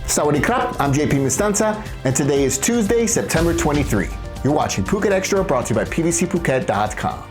Sawadee krap, I'm JP Mestanza, and today is Tuesday, September 23. You're watching Phuket Extra, brought to you by PVCPhuket.com.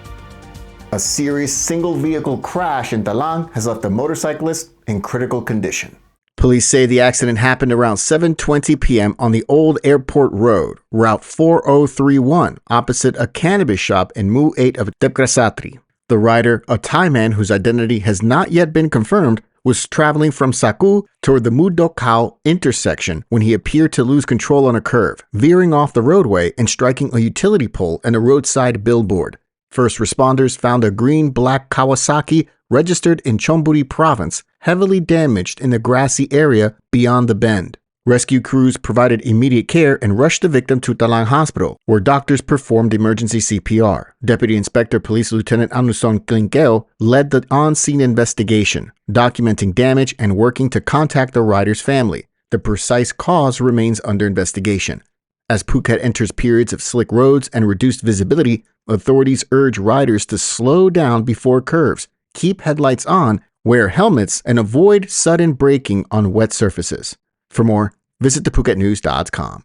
A serious single-vehicle crash in Talang has left a motorcyclist in critical condition. Police say the accident happened around 7:20 p.m. on the Old Airport Road, Route 4031, opposite a cannabis shop in Mu 8 of Tepkrasatri. The rider, a Thai man whose identity has not yet been confirmed, was traveling from Saku toward the Mudokau intersection when he appeared to lose control on a curve, veering off the roadway and striking a utility pole and a roadside billboard. First responders found a green-black Kawasaki registered in Chonburi province, heavily damaged in the grassy area beyond the bend. Rescue crews provided immediate care and rushed the victim to Talang Hospital, where doctors performed emergency CPR. Deputy Inspector Police Lieutenant Anuson Klinkeo led the on-scene investigation, documenting damage and working to contact the rider's family. The precise cause remains under investigation. As Phuket enters periods of slick roads and reduced visibility, authorities urge riders to slow down before curves, keep headlights on, wear helmets, and avoid sudden braking on wet surfaces. For more, visit thephuketnews.com.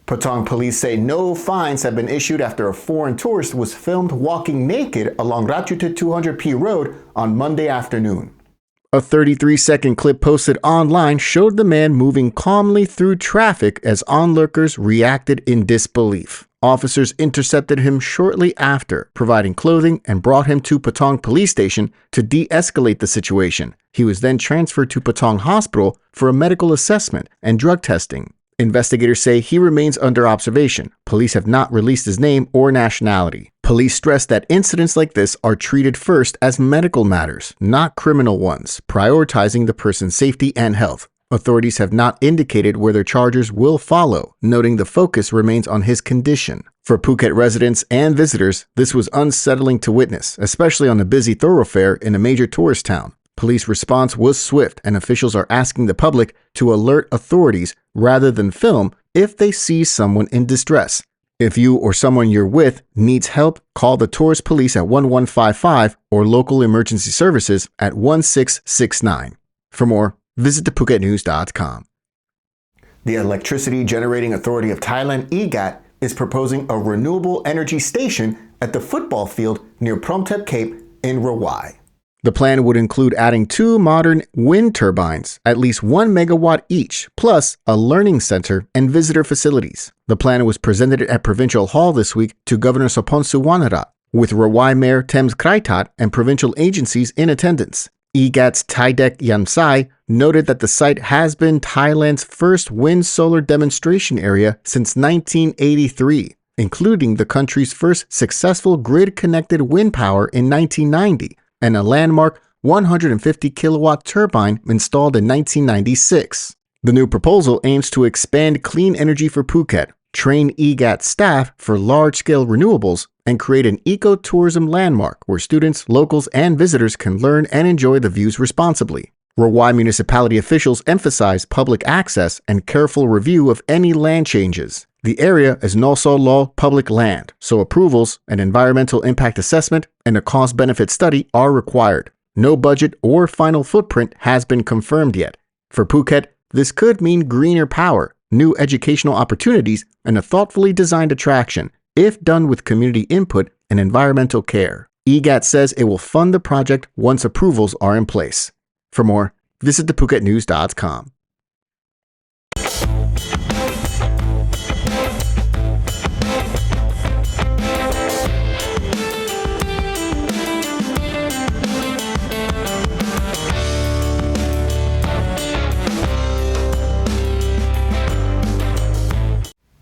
Patong police say no fines have been issued after a foreign tourist was filmed walking naked along Ratchute 200p road on Monday afternoon. A 33-second clip posted online showed the man moving calmly through traffic as onlookers reacted in disbelief. Officers intercepted him shortly after, providing clothing, and brought him to Patong Police Station to de-escalate the situation. He was then transferred to Patong Hospital for a medical assessment and drug testing. Investigators say he remains under observation. Police have not released his name or nationality. Police stress that incidents like this are treated first as medical matters, not criminal ones, prioritizing the person's safety and health. Authorities have not indicated whether charges will follow, noting the focus remains on his condition. For Phuket residents and visitors, this was unsettling to witness, especially on a busy thoroughfare in a major tourist town. Police response was swift, and officials are asking the public to alert authorities rather than film if they see someone in distress. If you or someone you're with needs help, call the tourist police at 1155 or local emergency services at 1669. For more, visit thephuketnews.com. The Electricity Generating Authority of Thailand, EGAT, is proposing a renewable energy station at the football field near Promthep Cape in Rawai. The plan would include adding 2 modern wind turbines, at least 1 megawatt each, plus a learning center and visitor facilities. The plan was presented at Provincial Hall this week to Governor Soponsu Wanarat, with Rawai Mayor Thames Kraitat and provincial agencies in attendance. EGAT's Taidek Yamsai noted that the site has been Thailand's first wind-solar demonstration area since 1983, including the country's first successful grid-connected wind power in 1990, and a landmark 150-kilowatt turbine installed in 1996. The new proposal aims to expand clean energy for Phuket, train EGAT staff for large-scale renewables, and create an eco-tourism landmark where students, locals, and visitors can learn and enjoy the views responsibly. Rawai municipality officials emphasize public access and careful review of any land changes. The area is Noso Law public land, so approvals, an environmental impact assessment, and a cost-benefit study are required. No budget or final footprint has been confirmed yet. For Phuket, this could mean greener power, new educational opportunities, and a thoughtfully designed attraction, if done with community input and environmental care. EGAT says it will fund the project once approvals are in place. For more, visit thephuketnews.com.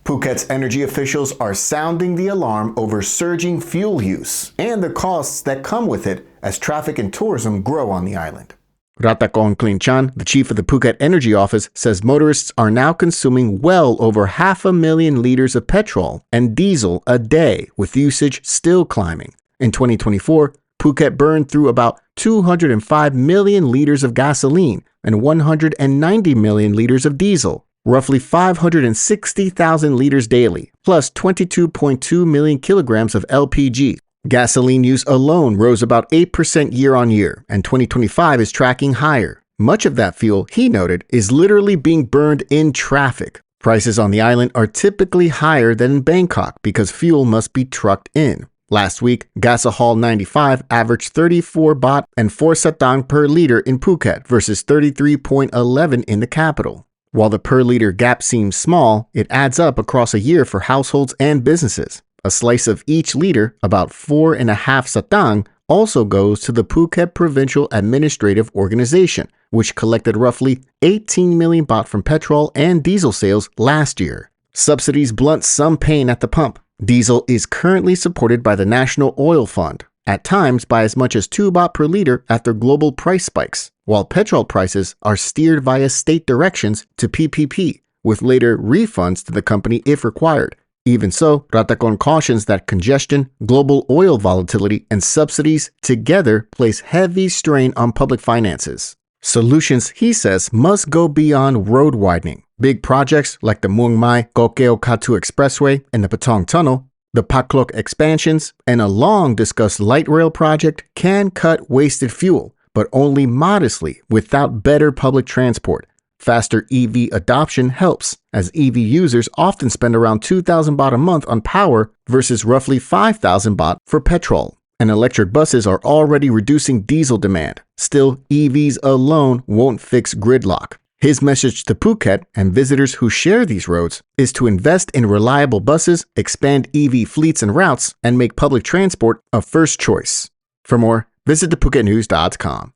Phuket's energy officials are sounding the alarm over surging fuel use and the costs that come with it as traffic and tourism grow on the island. Ratakong Klinchan, the chief of the Phuket Energy Office, says motorists are now consuming well over 500,000 liters of petrol and diesel a day, with usage still climbing. In 2024, Phuket burned through about 205 million liters of gasoline and 190 million liters of diesel, roughly 560,000 liters daily, plus 22.2 million kilograms of LPG. Gasoline use alone rose about 8% year-on-year, and 2025 is tracking higher. Much of that fuel, he noted, is literally being burned in traffic. Prices on the island are typically higher than in Bangkok because fuel must be trucked in. Last week, Gasohol 95 averaged 34 baht and 4 satang per liter in Phuket versus 33.11 in the capital. While the per liter gap seems small, it adds up across a year for households and businesses. A slice of each liter, about 4.5 satang, also goes to the Phuket Provincial Administrative Organization, which collected roughly 18 million baht from petrol and diesel sales last year. Subsidies blunt some pain at the pump. Diesel is currently supported by the National Oil Fund, at times by as much as 2 baht per liter after global price spikes, while petrol prices are steered via state directions to PPP, with later refunds to the company if required. Even so, Rattakon cautions that congestion, global oil volatility, and subsidies together place heavy strain on public finances. Solutions, he says, must go beyond road widening. Big projects like the Muang Mai Kokeo Katu Expressway and the Patong Tunnel, the Paklok expansions, and a long-discussed light rail project can cut wasted fuel, but only modestly without better public transport. Faster EV adoption helps, as EV users often spend around 2,000 baht a month on power versus roughly 5,000 baht for petrol. And electric buses are already reducing diesel demand. Still, EVs alone won't fix gridlock. His message to Phuket and visitors who share these roads is to invest in reliable buses, expand EV fleets and routes, and make public transport a first choice. For more, visit thephuket.news.com.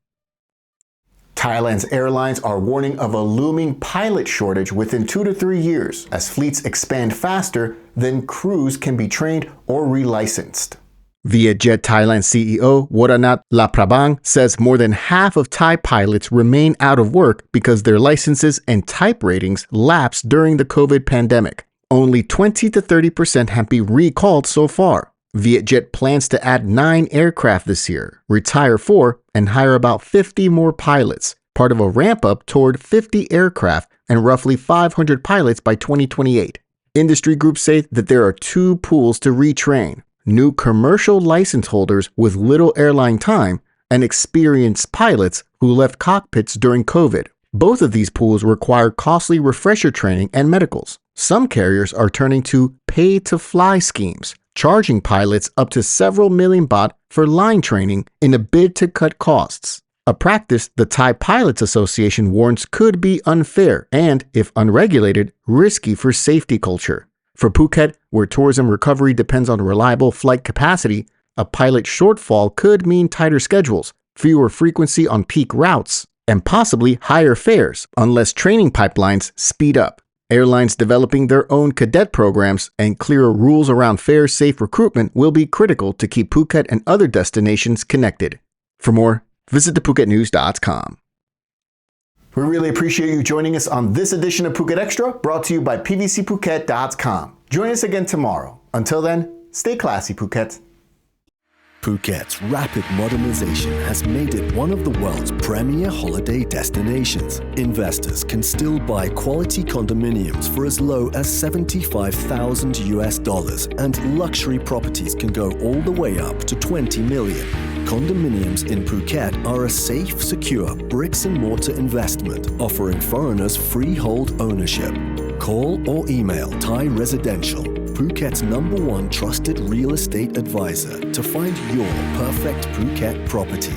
Thailand's airlines are warning of a looming pilot shortage within 2 to 3 years as fleets expand faster than crews can be trained or relicensed. Vietjet Thailand CEO Waranat Laprabang says more than half of Thai pilots remain out of work because their licenses and type ratings lapsed during the COVID pandemic. Only 20 to 30% have been recalled so far. Vietjet plans to add 9 aircraft this year, retire 4, and hire about 50 more pilots, part of a ramp-up toward 50 aircraft and roughly 500 pilots by 2028. Industry groups say that there are 2 pools to retrain: new commercial license holders with little airline time and experienced pilots who left cockpits during COVID. Both of these pools require costly refresher training and medicals. Some carriers are turning to pay-to-fly schemes, charging pilots up to several million baht for line training in a bid to cut costs. A practice the Thai Pilots Association warns could be unfair and, if unregulated, risky for safety culture. For Phuket, where tourism recovery depends on reliable flight capacity, a pilot shortfall could mean tighter schedules, fewer frequency on peak routes, and possibly higher fares unless training pipelines speed up. Airlines developing their own cadet programs and clearer rules around fare-safe recruitment will be critical to keep Phuket and other destinations connected. For more, visit thephuket.news.com. We really appreciate you joining us on this edition of Phuket Extra, brought to you by pvcphuket.com. Join us again tomorrow. Until then, stay classy, Phuket. Phuket's rapid modernization has made it one of the world's premier holiday destinations. Investors can still buy quality condominiums for as low as $75,000, and luxury properties can go all the way up to 20 million. Condominiums in Phuket are a safe, secure bricks-and-mortar investment offering foreigners freehold ownership. Call or email Thai Residential, Phuket's #1 trusted real estate advisor, to find your perfect Phuket property.